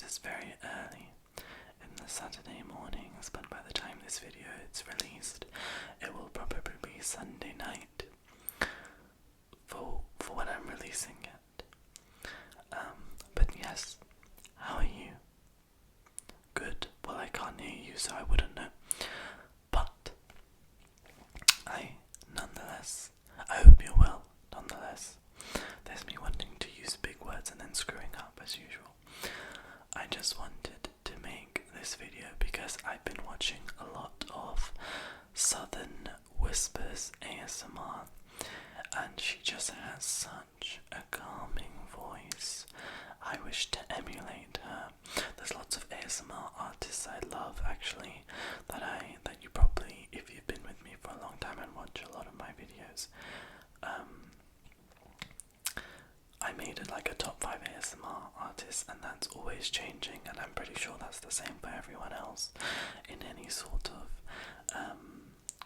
is very early in the Saturday mornings, but by the time this video is released, it will probably be Sunday night for when I'm releasing it. But yes, how are you? Good. Well, I can't hear you, so I wouldn't know. But I hope you're well, nonetheless. There's me wanting to use big words and then screwing up as usual. I just wanted to make this video because I've been watching a lot of Southern Whispers ASMR, and she just has such a calming voice. I wish to emulate her. There's lots of ASMR artists I love, actually, that you probably, if you've been with me for a long time and watch a lot of my videos, I made it like a top 5 ASMR artists, and that's always changing, and I'm pretty sure that's the same for everyone else in any sort of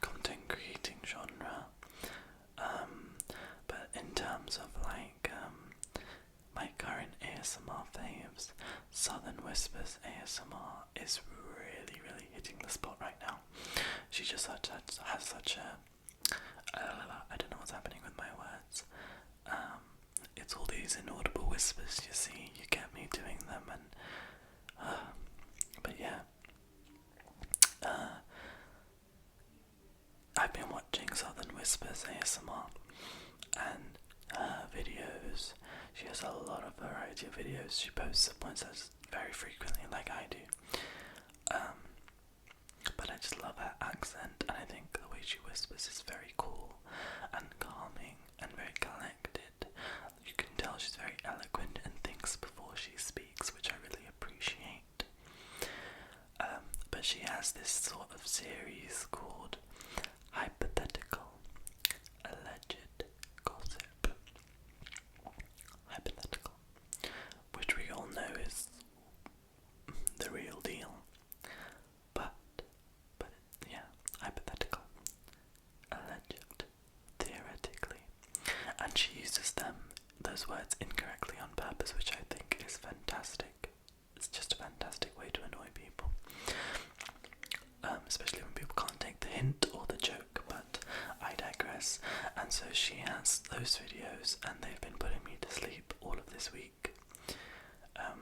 content creating genre. But in terms of like my current ASMR faves, Southern Whispers ASMR is really hitting the spot right now. She just has such a I don't know what's happening with my words. It's all these inaudible whispers, you see. You get me doing them, and but yeah. I've been watching Southern Whispers ASMR and her videos. She has a lot of variety of videos. She posts very frequently, like I do. But I just love her accent, and I think the way she whispers is very cool and calming and very collected. You can tell she's very eloquent and thinks before she speaks, which I really appreciate. But she has this sort of series called Hypothetical, Alleged Gossip. Hypothetical, which we all know is the real deal. But yeah, hypothetical, alleged, theoretically. And she uses those words incorrectly on purpose, which I think is fantastic. It's just a fantastic way to annoy people. Especially when people can't take the hint or the joke, but I digress. And so she has those videos, and they've been putting me to sleep all of this week,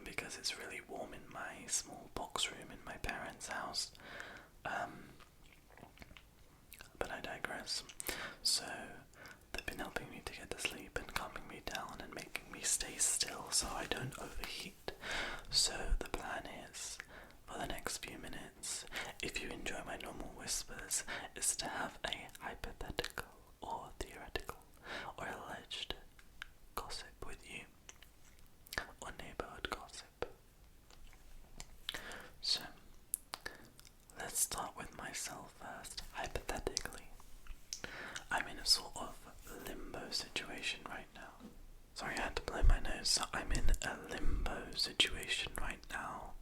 because it's really warm in my small box room in my parents' house. But I digress. So they've been helping me to get to sleep and calming me down and making me stay still so I don't overheat. So the plan is, for the next few minutes, if you enjoy my normal whispers, is to have a hypothetical or theoretical or alleged gossip with you, or neighbourhood gossip. So let's start with myself first. Hypothetically, I'm in a sort of limbo situation right now. Sorry, I had to blow my nose. So I'm in a limbo situation right now,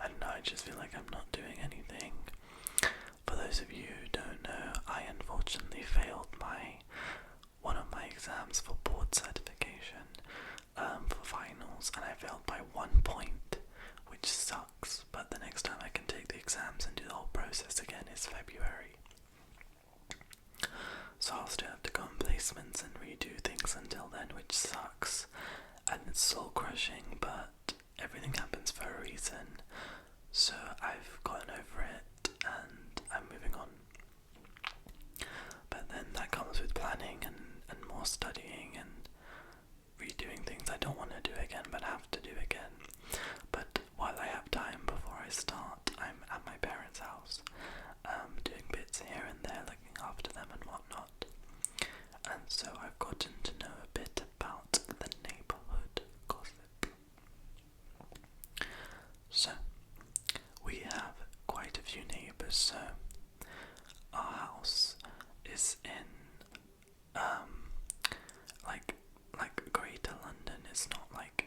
and I just feel like I'm not doing anything. For those of you who don't know, I unfortunately failed one of my exams for board certification, for finals, and I failed by 1 point, which sucks. But the next time I can take the exams and do the whole process again is February. So I'll still have to go on placements and redo things until then, which sucks, and it's soul crushing, but everything happens for a reason. So I've gotten over it and I'm moving on. But then that comes with planning and more studying and redoing things I don't want to do again but have to do again. But while I have time before I start, I'm at my parents' house, doing bits here and there, looking after them and whatnot. And so I've gotten to know a bit about the neighbourhood gossip. So we have quite a few neighbours. So our house is in like Greater London. It's not like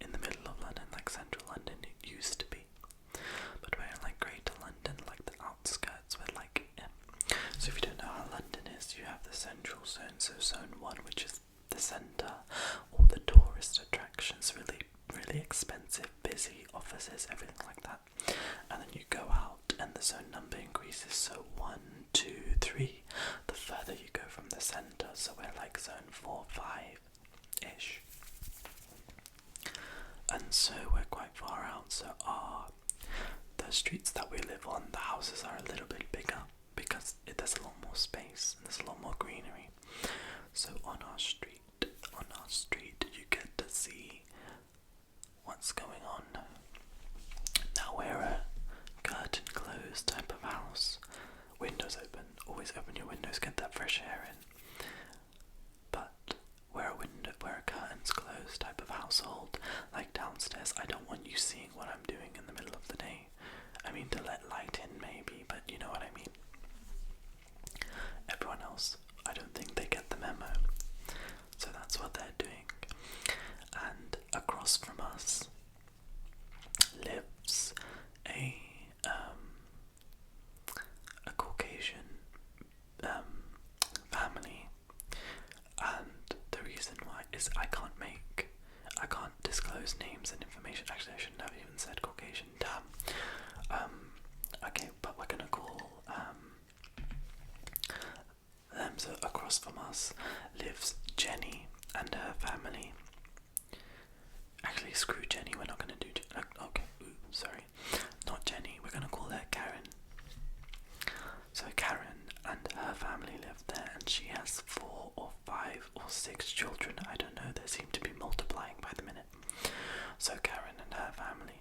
in the middle of London like Central London it used to be, but so we're quite far out, so the streets that we live on, the houses are a little bit bigger because there's a lot more space and there's a lot more greenery. So on our street, you get to see what's going on. Now we're a curtain closed type of house. Windows open, always open your windows, get that fresh air in. But we're a curtains closed type of household. Like downstairs, I don't want you seeing what I'm doing in the middle of the day. I mean, to let light in maybe, but you know what I mean. Everyone else, I don't think they get the memo. So that's what they're doing. And across from us lives a Caucasian family, and the reason why is I can't disclose names and information. Actually, I shouldn't have even said Caucasian. Damn. Okay, but we're gonna call them. So across from us lives Jenny and her family. Actually, screw Jenny. We're not gonna do. Okay, sorry, not Jenny. We're gonna call her Karen. So Karen and her family live there, and she has 4 or 5 or 6 children. I don't know. They seem to be multiplying by the minute. So Karen and her family.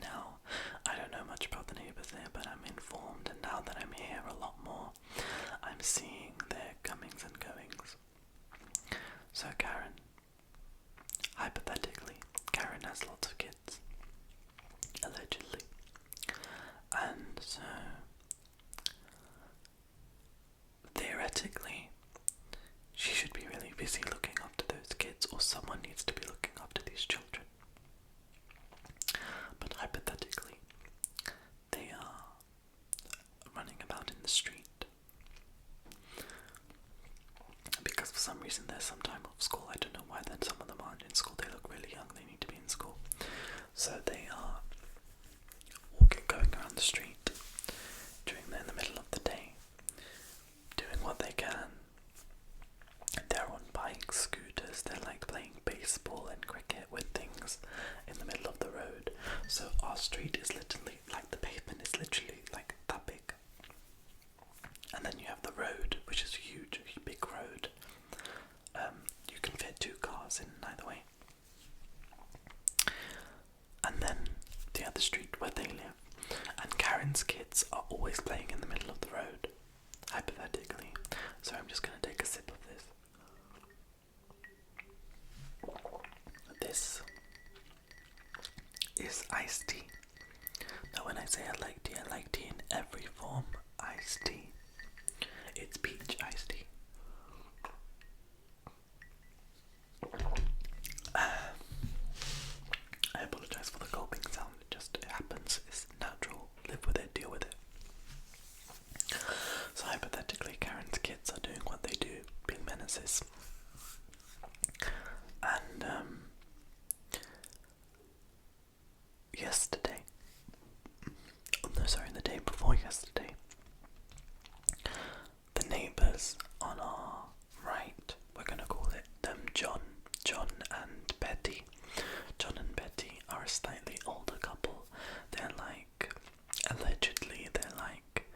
Now, I don't know much about the neighbours there, but I'm informed, and now that I'm here a lot more, I'm seeing their comings and goings. So Karen, hypothetically, Karen has lots of kids, allegedly, and so theoretically she should be really busy looking after those kids, or someone needs to be looking after these children. But hypothetically, they are running about in the street because for some reason there's some time off school. I don't know why then some of them aren't in school. They look really young, they need to be in school. So they are going around the street in the middle of the day, doing what they can. They're on bikes, scooters, they're like playing baseball and cricket with things in the middle of the road. So our street is literally, like the pavement is literally like that big. And then you have the road, which is huge, a big road. You can fit 2 cars in either way. And then the other street where they live. And Karen's kids are always playing in the middle of the road, hypothetically. So I'm just going to take a sip of this. This is iced tea. Now when I say I like tea in every form. Iced tea. It's peach iced tea. I apologise for the gulping sound, it happens, it's natural, live with it, deal with it. So hypothetically, Karen's kids are doing what they do, being menaces. And the day before yesterday, the neighbours on our right, we're going to call it them John and Betty. John and Betty are a slightly older couple. They're like, allegedly, they're like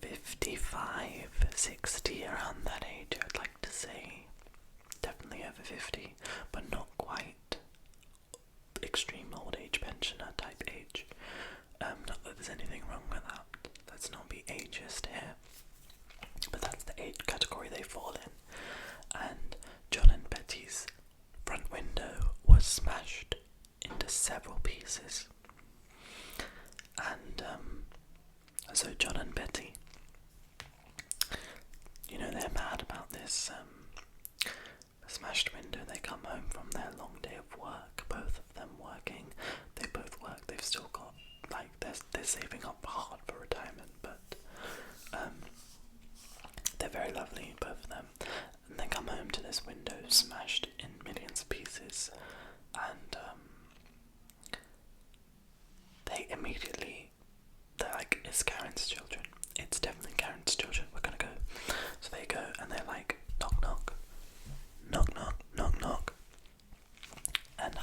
55, 60, around that age, I'd like to say. Definitely over 50, but not quite extreme old age pensioner type age. Not that there's anything wrong with that. Let's not be ageist here. But that's the age category they fall in. And John and Betty's front window was smashed into several pieces. And so John and Betty, they're mad about this smashed window. They come home from their long day of work, both of them working. They both work. They've still got, they're saving up hard for retirement, but they're very lovely, both of them. And they come home to this window smashed in millions of pieces, and they're like, it's Karen's children. It's definitely Karen's children. We're gonna go. So they go, and they're like, knock knock, knock knock, knock knock. And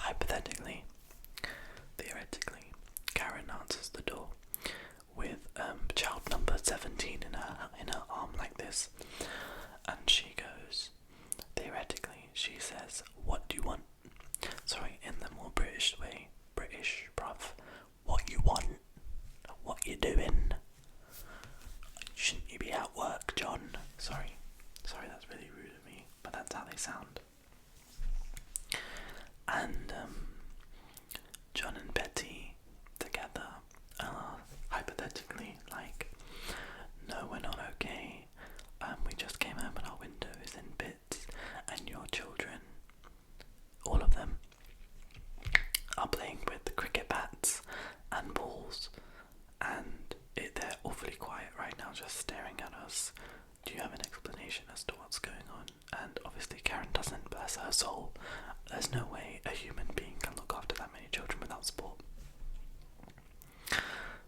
do you want? Sorry, in the more British way. British, bruv. What you want? What you doing? Shouldn't you be at work, John? Sorry, that's really rude of me, but that's how they sound. And John and Betty together are hypothetically like, no, we're not okay. We just came home and our window is in bits, and your children, all of them, are playing with the cricket bats and balls, and they're awfully quiet right now, just staring at us. Do you have an explanation as to what's going on? And obviously Karen doesn't, bless her soul. There's no way a human being can look after that many children without support.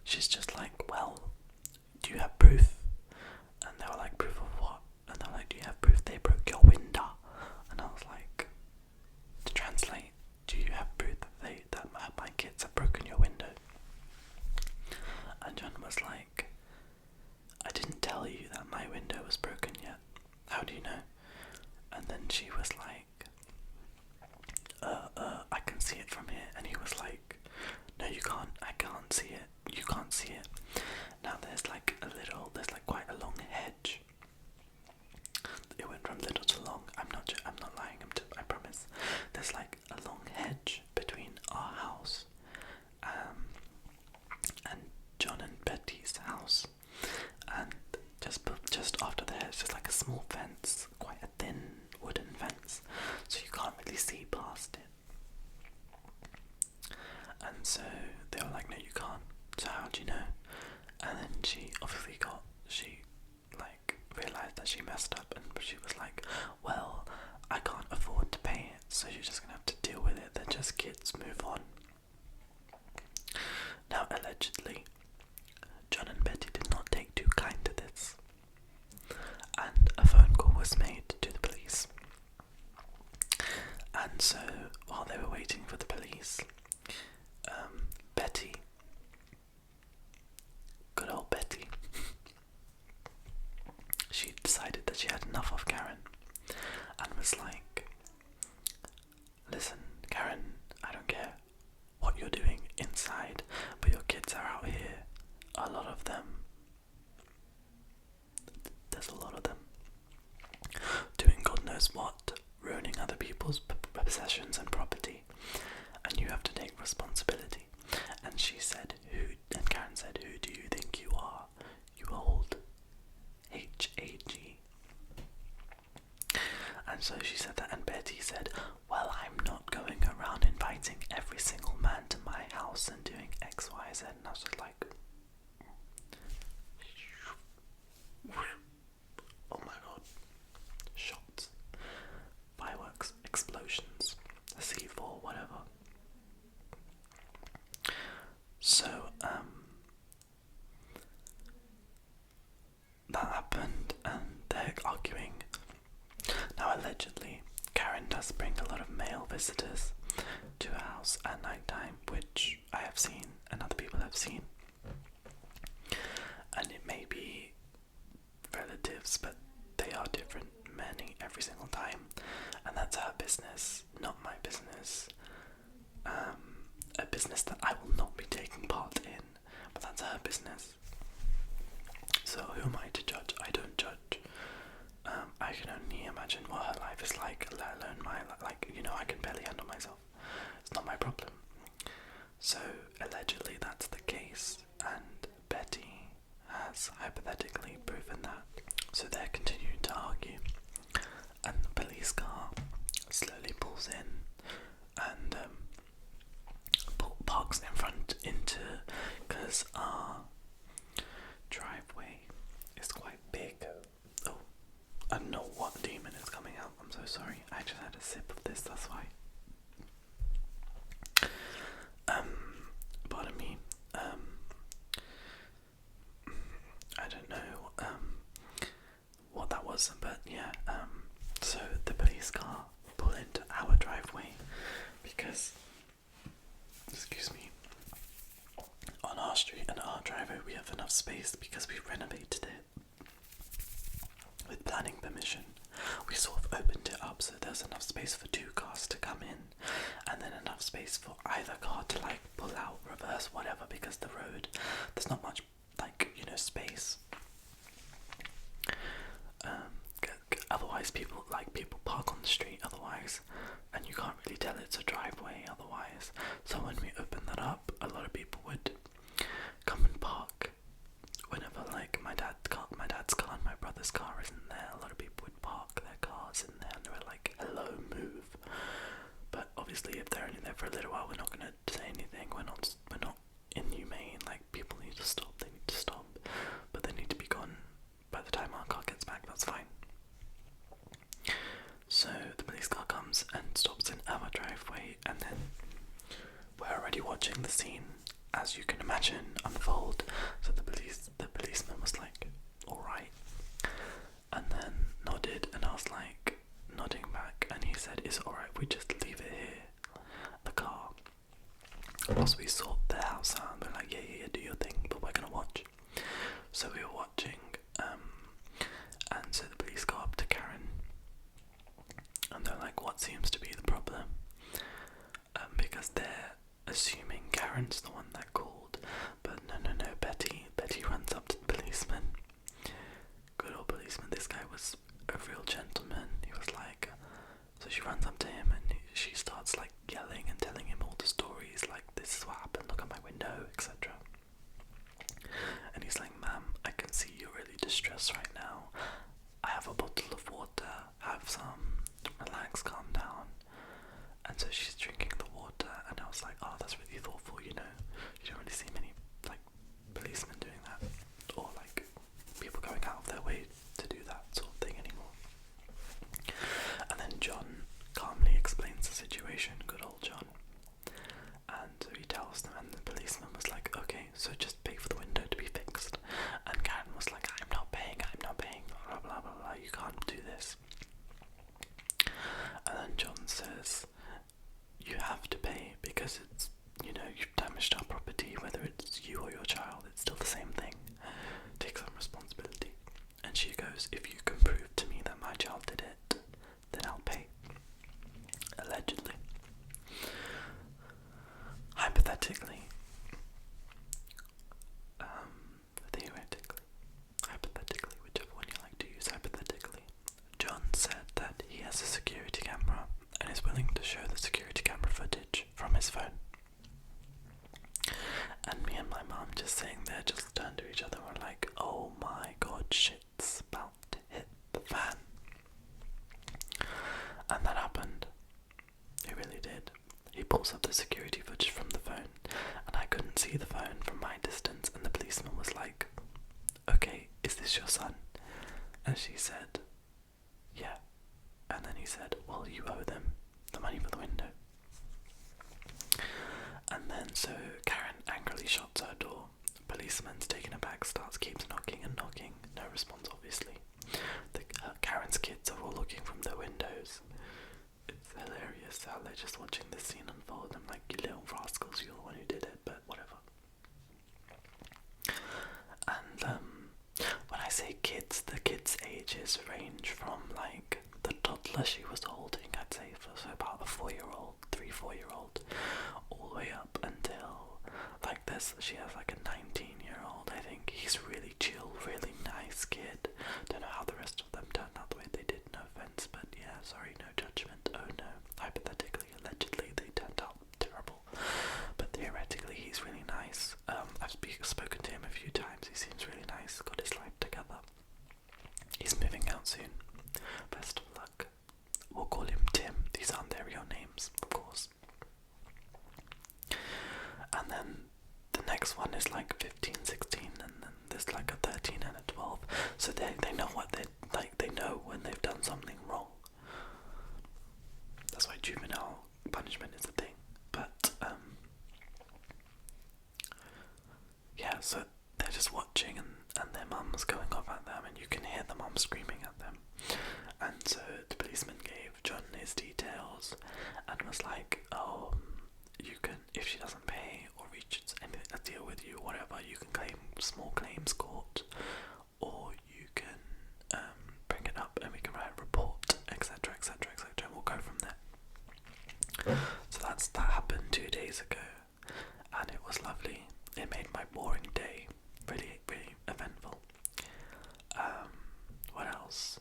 She's just like, well, do you have proof? And they were like, proof of what? And they were like, do you have proof they broke your window? And I was like, to translate, do you have proof that my kids have broken your window? And John was like, I didn't tell you that my window was broken yet. How do you know? And then she was like, I can see it from here. And he was like, no, you can't. I can't see it. You can't see it. Now there's like quite a long hedge. It went from little to long. I'm not lying. I promise. There's like a long hedge between our house, and John and Betty's house, and just after there, it's just like a small fence, quite a thin wooden fence, so you can't really see past it. And so they were like, no, you can't. So how do you know? And then she realised that she messed up, and she was like, well, I can't afford to pay it, so you're just gonna have to deal with it. They're just kids, move on. Now, allegedly, John and Betty did not take too kind to this, and a phone call was made to the police. And so, while they were waiting for the police, Betty, good old Betty, she decided that she had enough of Karen, and was like, listen, Karen, I don't care what you're doing inside, but your kids are out here. A lot of them. There's a lot of them. Doing God knows what, ruining other people's possessions and property, and you have to take responsibility. And Karen said, who do you think you are, you old H-A-G? And so she said that, and Betty said, well, I'm not going around inviting every single man to my house and doing X, Y, Z. And I was just like, oh my god, shots, fireworks, explosions, C4, whatever. So, that happened, and they're arguing. Now, allegedly, Karen does bring a lot of male visitors to her house at night time, which I have seen and other people have seen. And it may be relatives, but they are different every single time. And that's her business, not my business. A business that I will not be taking part in, but that's her business. So who am I to judge? I don't judge. I can only imagine what her life is like, let alone my life. I can barely handle myself. It's not my problem. So allegedly that's the case, and Betty has hypothetically proven that. So they're continuing to argue, and the police car slowly pulls in and parks in front because our driveway is quite big. Oh, I don't know what demon is coming out. I'm so sorry. I just had a sip of this, that's why. Pardon me. I don't know what that was, but yeah. So the police car pulled into our driveway because, excuse me, on our street and our driveway we have enough space because we've renovated it with planning permission. We sort of opened it up so there's enough space for 2 cars space to come in, and then enough space for either car to like pull out, reverse, whatever, because the road, there's not much like, you know, space. Otherwise people park on the street otherwise, and you can't really tell it's a driveway otherwise. So when we opened that up, a lot of people would come and park whenever like my dad's car and my brother's car isn't there. A lot of people would park their cars in there, and they were like, hello, move. But obviously if they're only there for a little while, we're not going to say anything. We're not inhumane. Like, people need to stop, they need to stop, but they need to be gone by the time our car gets back. That's fine. So the police car comes and stops in our driveway, and then we're already watching the scene, as you can imagine, unfold. So the policeman was like, alright, and then nodded, and I was like nodding back, and he said, is it alright if we just leave it here, the car, whilst we sort the house out? We're like, yeah, do your thing, but we're gonna watch. So we were watching, and so the police go up to Karen, and they're like, what seems to be the problem? Because they're assuming Karen's the one that called, but no, Betty runs up to the policeman. Good old policeman. This guy was a real gentleman. He was like, so she runs up to him, and she starts like yelling and telling him all the stories, like, this is what happened, look at my window, etc. And he's like, ma'am, I can see you're really distressed right now. I have a bottle of water, have some, relax, calm down. And so she's drinking the water, and I was like, oh, that's really thoughtful, you know. You don't really see many like policemen doing that, or like people going out of their way to do that sort of thing anymore. And then John calmly explains the situation, good old John. And so he tells them, and the policeman was like, okay, so just pay for the window to be fixed. And Karen was like, I'm not paying, blah blah blah blah, you can't do this. And then John says, you have to pay because it's, you know, you've damaged our property, whether it's you or your child, it's still the same thing. Take some responsibility. And she goes, if you can prove to me that my child did it, then I'll pay. Allegedly. Hypothetically, hypothetically, whichever one you like to use, hypothetically, John said that he has a security camera and is willing to show the security camera footage from his phone. And me and my mum just sitting there just turned to each other and were like, oh my god, shit's about to hit the fan. And that happened. It really did. He pulls up the security footage from the phone, and I couldn't see the phone from my distance, and the policeman was like, okay, is this your son? And she said, yeah. And then he said, well, you owe them the money for the window. And then so Karen angrily shuts her door. Policeman's taken aback, keeps knocking and knocking. No response, obviously. Karen's kids are all looking from their windows. It's hilarious how they're just watching this scene unfold. I'm like, you little rascals, you're the one who did it, but whatever. And when I say kids, the kids' ages range from like the toddler she was holding, I'd say, so about a 4-year-old, 3-4-year-old, all the way up until like this. She has like a 19-year-old. I think he's really chill, really nice kid. Don't know how the rest of them turned out the way they did. No offense, but yeah, sorry, no judgment. Oh no, hypothetically, allegedly, they turned out terrible. But theoretically, he's really nice. I've spoken to him a few times. He seems really nice. Got his life together. He's moving out soon. Best of luck. We'll call him Tim. These aren't their real names, of course. And then the next one is like 15, 16, and then there's like a 13 and a 12. So they know what they like. They know when they've done something wrong. That's why juvenile punishment is a thing. But yeah, so they're just watching, and their mum's going off at them, and you can hear the mum screaming at them. And so the policeman gave John his details and was like, oh, you can, if she doesn't pay or reaches a deal with you, whatever, you can claim small claims court, or you can bring it up and we can write a report, etc, etc, etc, and we'll go from there. So that happened 2 days ago, and it was lovely. It made my boring day really, really eventful. What else?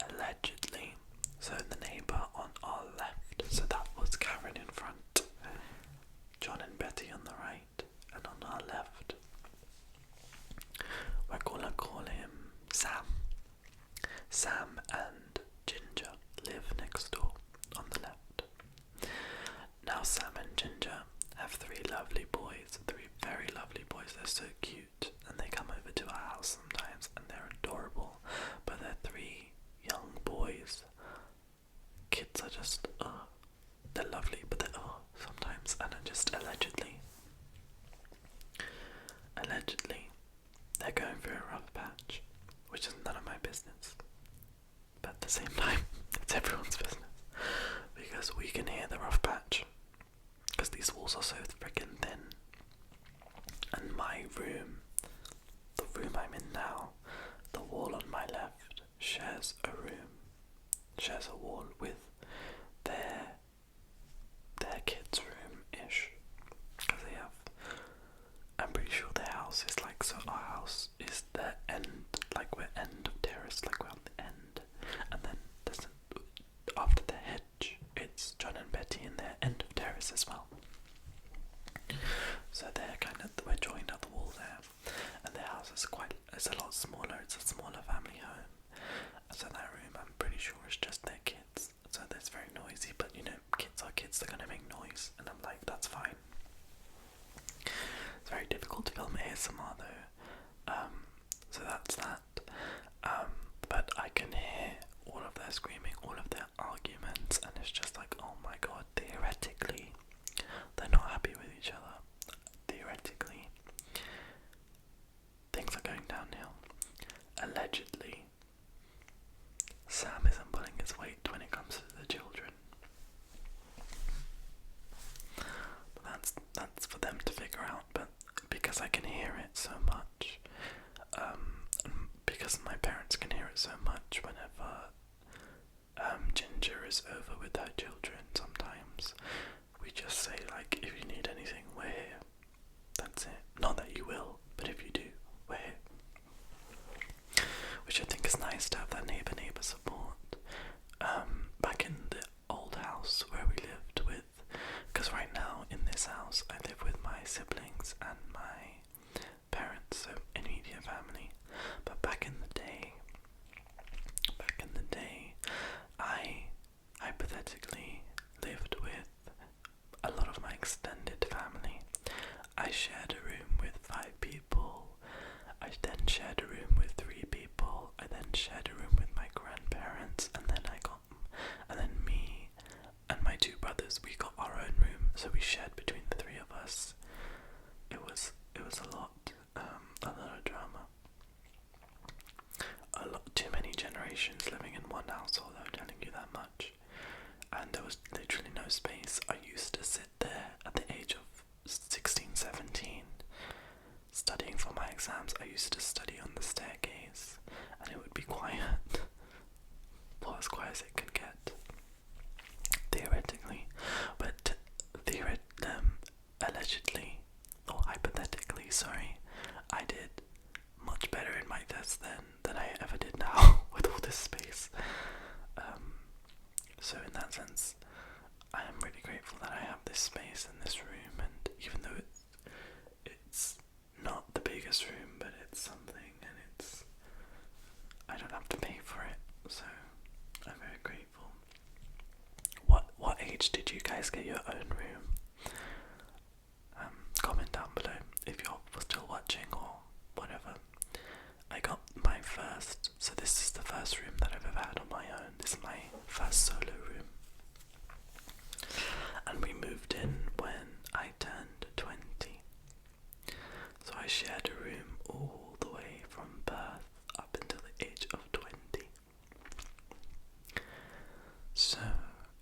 Allegedly, so the neighbour on our left, so that was Karen in front, John and Betty on the right, and on our left, we're gonna call him Sam. Sam and Ginger live next door on the left. Now Sam and Ginger have three lovely boys, three very lovely boys. They're so cute, and they come over to our house sometimes, and they're adorable. But they're three young boys. Kids are just, they're lovely, but they're sometimes, and are just allegedly, they're going through a rough patch, which is none of my business. But at the same time, it's everyone's business, because we can hear the rough patch, because these walls are so freaking thin. And my room, the room I'm in now, the wall on my left shares a wall with their kids' room-ish, because they have, I'm pretty sure their house is like, so our house is the end, like we're end of terrace, like we're on the end, and then there's after the hedge, it's John and Betty in their end of terrace as well. So they're kind of, we're joined at the wall there, and their house is it's a lot smaller, it's a smaller family home. So that room, I'm pretty sure, is just their kids. So that's very noisy, but you know, kids are kids, they're gonna make noise, and I'm like, that's fine. It's very difficult to film ASMR though, so that's that. But I can hear all of their screaming, all of their arguments, and it's just like, oh my god, theoretically, they're not happy with each other. Theoretically, things are going downhill. Allegedly, Sam isn't pulling his weight when it comes to the children. But that's for them to figure out, but because I can hear it so much, because my parents can hear it so much whenever Ginger is over with her children, sometimes we just say, like, if you need anything, we're here. That's it. Not that you will, but if you do, we're here. Which I think is nice to have that neighbour support. Back in the old house where we lived with, because right now in this house I live with my siblings and my parents, so immediate family. But back in the day, I hypothetically lived with a lot of my extended family. I shared a room with 5 people. I then shared a room with 3 people. I then shared a room with my grandparents, and then me and my 2 brothers, we got our own room, so we shared between the 3 of us. It was a lot of drama. Too many generations living in one household, I'm telling you that much. And there was literally no space. I used to sit there at the age of 16, 17, studying for my exams. I used to study on the staircase, and it would be quiet. Well, as quiet as it could get, theoretically. But allegedly, or hypothetically, sorry, I did much better in my tests than I ever did now with all this space. So in that sense, I am really grateful that I have this space in this room, and even though it's not the biggest room, but it's something, and I don't have to pay for it, so I'm very grateful. What age did you guys get your own room? Comment down below if you're still watching or whatever. I got my first, so this is the first room that I've ever had on my own. This is my first solo room. And we moved in when I turned 20. So I shared a room all the way from birth up until the age of 20. So,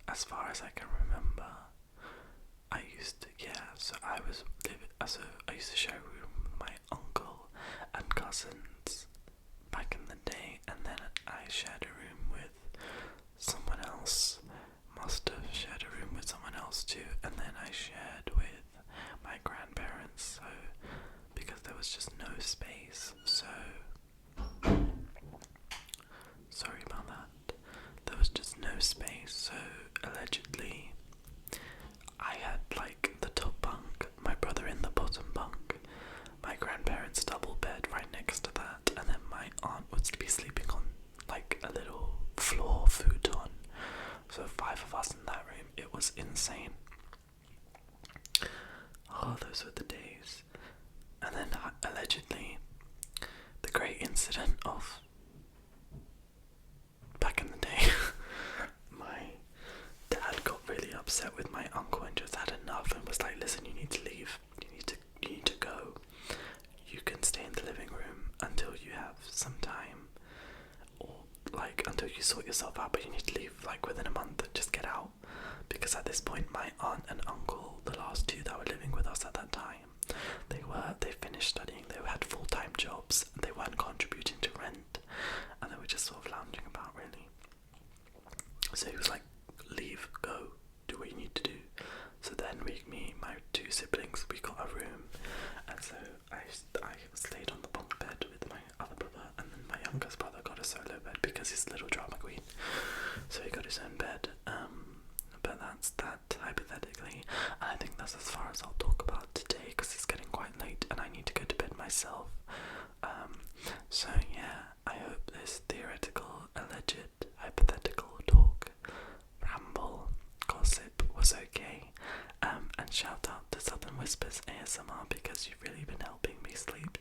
as far as I can remember, I used to share a room with my uncle and cousins back in the day, and then I shared a room with someone else. Must have shared a room with someone else too. was insane. Oh, those were the days. And then allegedly, the great incident of back in the day, my dad got really upset with my uncle and just had enough and was like, listen, you need to leave. You need to go. You can stay in the living room until you have some time, or like until you sort yourself out, but you need to leave like within a month and just get out. Because at this point my aunt and uncle, the last two that were living with us at that time, they finished studying, they had full-time jobs, and they weren't contributing to rent, and they were just sort of lounging about really. So he was like, leave, go, do what you need to do. So then my two siblings, we got a room, and so I stayed on the bunk bed with my other brother, and then my youngest brother got a solo bed because he's a little drama queen, so he got his own bed. But that's that, hypothetically, and I think that's as far as I'll talk about today, because it's getting quite late and I need to go to bed myself. So yeah, I hope this theoretical, alleged, hypothetical talk, ramble, gossip was okay. And shout out to Southern Whispers ASMR, because you've really been helping me sleep.